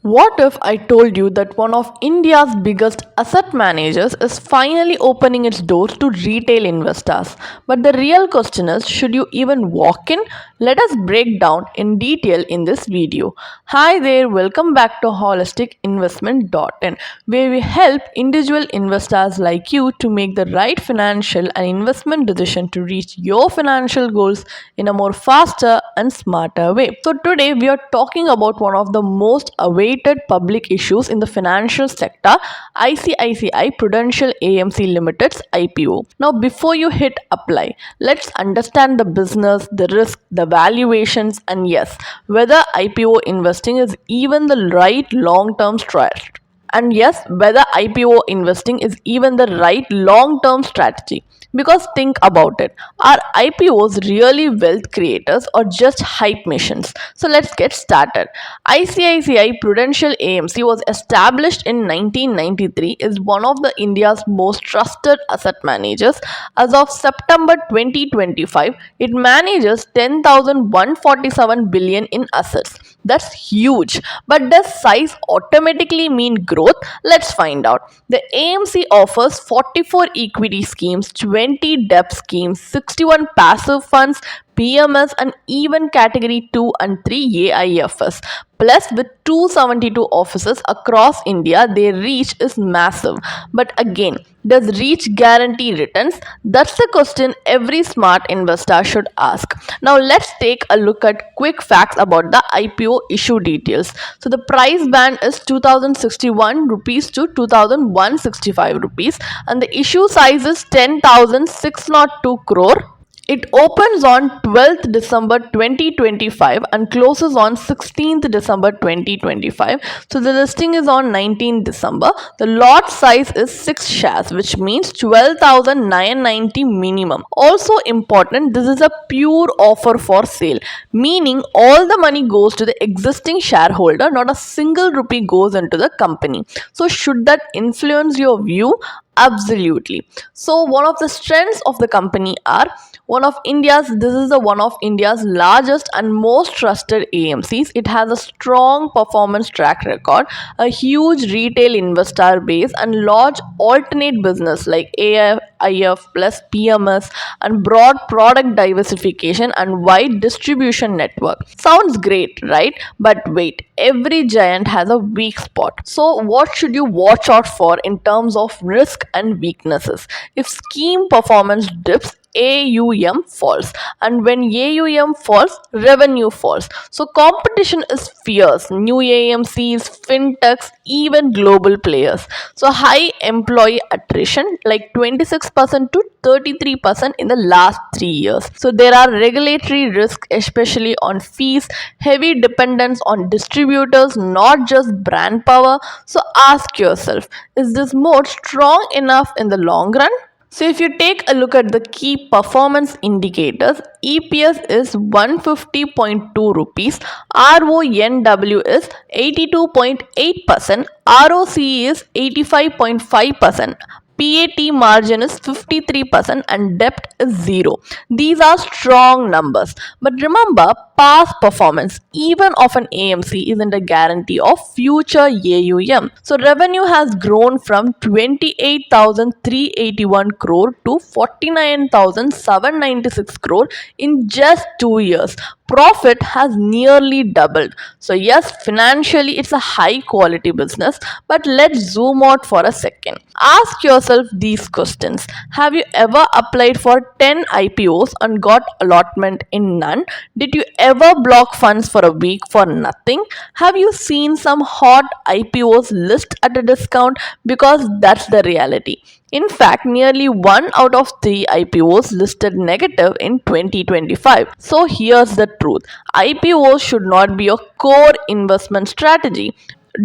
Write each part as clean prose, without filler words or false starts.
What if I told you that one of India's biggest asset managers is finally opening its doors to retail investors? But the real question is, should you even walk in? Let us break down in detail in this video. Hi there, welcome back to holisticinvestment.in, where we help individual investors like you to make the right financial and investment decision to reach your financial goals in a more faster and smarter way. So today we are talking about one of the most awaited public issues in the financial sector, ICICI Prudential AMC Limited's IPO. Now, before you hit apply, let's understand the business, the risk, the valuations, and yes, whether IPO investing is even the right long-term strategy. And yes, whether IPO investing is even the right long term strategy. Because think about it, are IPOs really wealth creators or just hype missions? So let's get started. ICICI Prudential AMC was established in 1993, is one of the India's most trusted asset managers. As of September 2025, it manages 10,147 billion in assets. That's huge. But does size automatically mean growth? Let's find out. The AMC offers 44 equity schemes, 20 debt schemes, 61 passive funds, PMS, and even category 2 and 3 AIFs. Plus, with 272 offices across India, their reach is massive. But again, does reach guarantee returns? That's the question every smart investor should ask. Now, let's take a look at quick facts about the IPO issue details. So, the price band is 2061 rupees to 2165 rupees, and the issue size is 10,602 crore. It opens on 12th December 2025 and closes on 16th December 2025. So the listing is on 19th December. The lot size is 6 shares, which means 12,990 minimum. Also important, this is a pure offer for sale, meaning all the money goes to the existing shareholder, not a single rupee goes into the company. So should that influence your view? Absolutely. So one of the strengths of the company are this is the one of India's largest and most trusted AMCs. It has a strong performance track record, a huge retail investor base, and large alternate business like AIF plus PMS, and broad product diversification and wide distribution network. Sounds great, right? But wait, every giant has a weak spot. So what should you watch out for in terms of risk and weaknesses? If scheme performance dips, AUM falls, and when AUM falls, revenue falls. So competition is fierce. New AMCs, fintechs, even global players. So high employee attrition, like 26% to 33% in the last 3 years. So there are regulatory risks, especially on fees, heavy dependence on distributors, not just brand power. So ask yourself, is this mode strong enough in the long run? So if you take a look at the key performance indicators, EPS is 150.2 rupees, RONW is 82.8%, ROCE is 85.5%. PAT margin is 53% and debt is 0. These are strong numbers. But remember, past performance, even of an AMC, isn't a guarantee of future AUM. So revenue has grown from 28,381 crore to 49,796 crore in just 2 years. Profit has nearly doubled. So yes, financially it's a high quality business, but let's zoom out for a second. Ask yourself these questions. Have you ever applied for 10 IPOs and got allotment in none? Did you ever block funds for a week for nothing? Have you seen some hot IPOs list at a discount? Because that's the reality. In fact, nearly 1 out of 3 IPOs listed negative in 2025. So here's the truth. IPOs should not be a core investment strategy.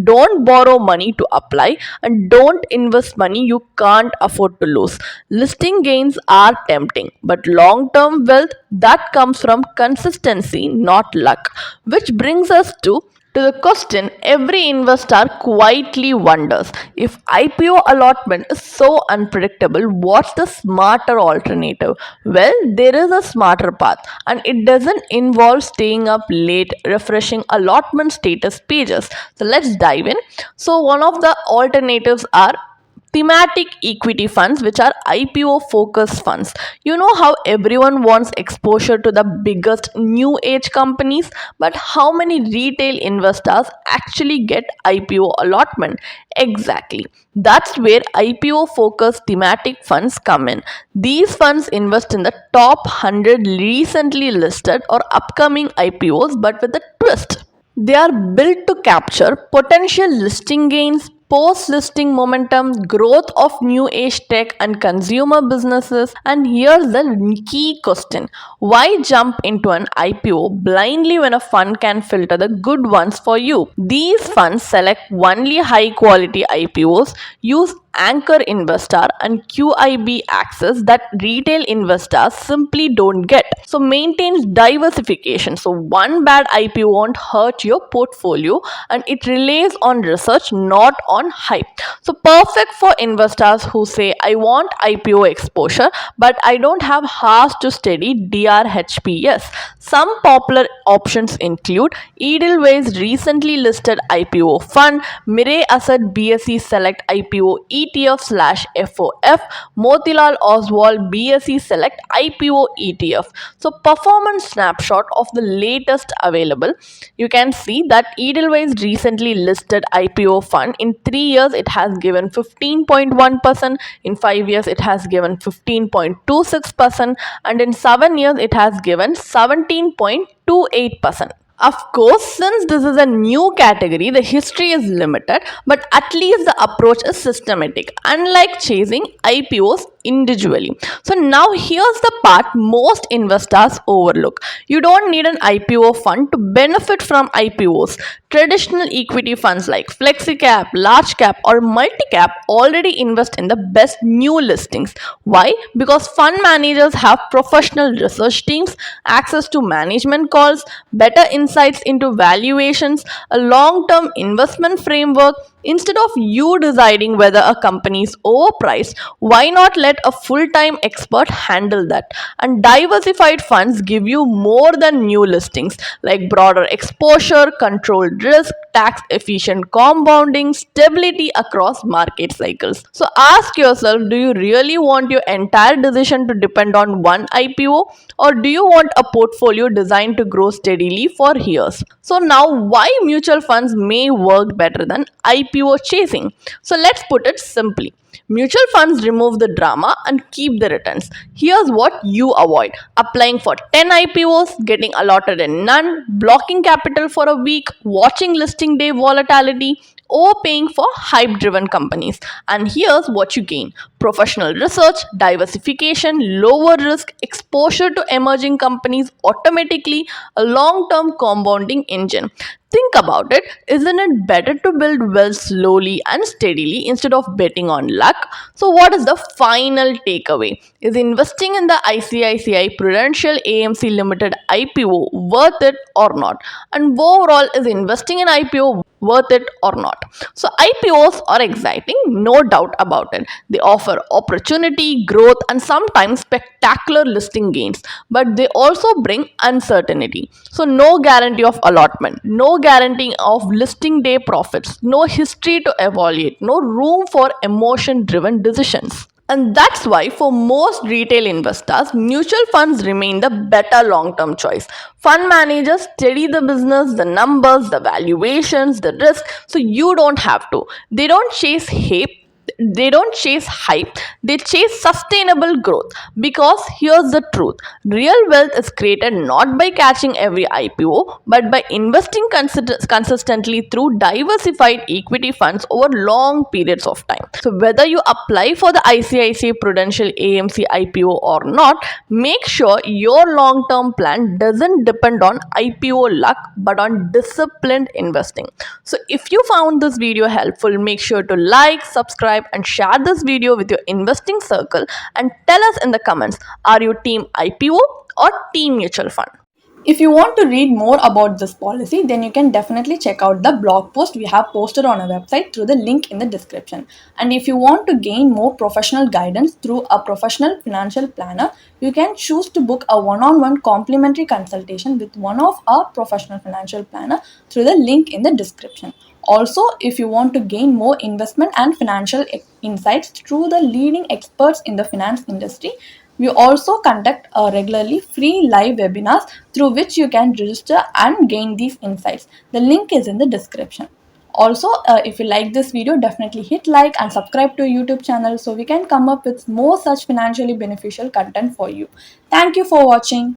Don't borrow money to apply, and don't invest money you can't afford to lose. Listing gains are tempting, but long-term wealth, that comes from consistency, not luck. Which brings us to To the question, every investor quietly wonders if IPO allotment is so unpredictable, what's the smarter alternative? Well, there is a smarter path, and it doesn't involve staying up late refreshing allotment status pages. So let's dive in. So, one of the alternatives are thematic equity funds, which are IPO focused funds. You know how everyone wants exposure to the biggest new age companies, but how many retail investors actually get IPO allotment? Exactly. That's where IPO focused thematic funds come in. These funds invest in the top 100 recently listed or upcoming IPOs, but with a twist. They are built to capture potential listing gains, post listing momentum, growth of new age tech and consumer businesses. And here's the key question: why jump into an IPO blindly when a fund can filter the good ones for you? These funds select only high quality IPOs, use anchor investor and QIB access that retail investors simply don't get. So maintains diversification. So one bad IPO won't hurt your portfolio, and it relies on research, not on hype. So perfect for investors who say, I want IPO exposure, but I don't have hours to steady DRHPS. Some popular options include Edelweiss recently listed IPO fund, Mirae Asset BSE Select IPO ETF/FOF, Motilal Oswal BSE Select IPO ETF. So performance snapshot of the latest available. You can see that Edelweiss recently listed IPO fund. In 3 years it has given 15.1%, in 5 years it has given 15.26%, and in 7 years it has given 17.28%. Of course, since this is a new category, the history is limited, but at least the approach is systematic, unlike chasing IPOs individually. So, now here's the part most investors overlook. You don't need an IPO fund to benefit from IPOs. Traditional equity funds like FlexiCap, Large Cap, or Multicap already invest in the best new listings. Why? Because fund managers have professional research teams, access to management calls, better insights into valuations, a long term investment framework. Instead of you deciding whether a company is overpriced, why not let a full time expert handle that? And diversified funds give you more than new listings, like broader exposure, controlled risk, tax efficient compounding, stability across market cycles. So ask yourself, do you really want your entire decision to depend on one IPO, or do you want a portfolio designed to grow steadily for years? So now, why mutual funds may work better than IPO chasing? So let's put it simply. Mutual funds remove the drama and keep the returns. Here's what you avoid: applying for 10 IPOs, getting allotted in none, blocking capital for a week, watching listing day volatility, overpaying for hype driven companies. And here's what you gain: professional research, diversification, lower risk, exposure to emerging companies automatically, a long term compounding engine. Think about it. Isn't it better to build wealth slowly and steadily instead of betting on luck? So, what is the final takeaway? Is investing in the ICICI Prudential AMC Limited IPO worth it or not? And overall, is investing in IPO worth it or not? So IPOs are exciting, no doubt about it. They offer opportunity, growth, and sometimes spectacular listing gains, but they also bring uncertainty. So no guarantee of allotment, no guarantee of listing day profits, no history to evaluate, no room for emotion driven decisions. And that's why, for most retail investors, mutual funds remain the better long term choice. Fund managers study the business, the numbers, the valuations, the risk, so you don't have to. They don't chase hype. They chase sustainable growth. Because here's the truth: real wealth is created not by catching every IPO, but by investing consistently through diversified equity funds over long periods of time. So whether you apply for the ICICI Prudential AMC IPO or not, make sure your long-term plan doesn't depend on IPO luck, but on disciplined investing. So if you found this video helpful, make sure to like, subscribe, and share this video with your investing circle, and tell us in the comments, are you team IPO or team mutual fund? If you want to read more about this policy, then you can definitely check out the blog post we have posted on our website through the link in the description. And if you want to gain more professional guidance through a professional financial planner, you can choose to book a one-on-one complimentary consultation with one of our professional financial planner through the link in the description. Also, if you want to gain more investment and financial insights through the leading experts in the finance industry, we also conduct regularly free live webinars through which you can register and gain these insights. The link is in the description. Also, if you like this video, definitely hit like and subscribe to our YouTube channel so we can come up with more such financially beneficial content for you. Thank you for watching.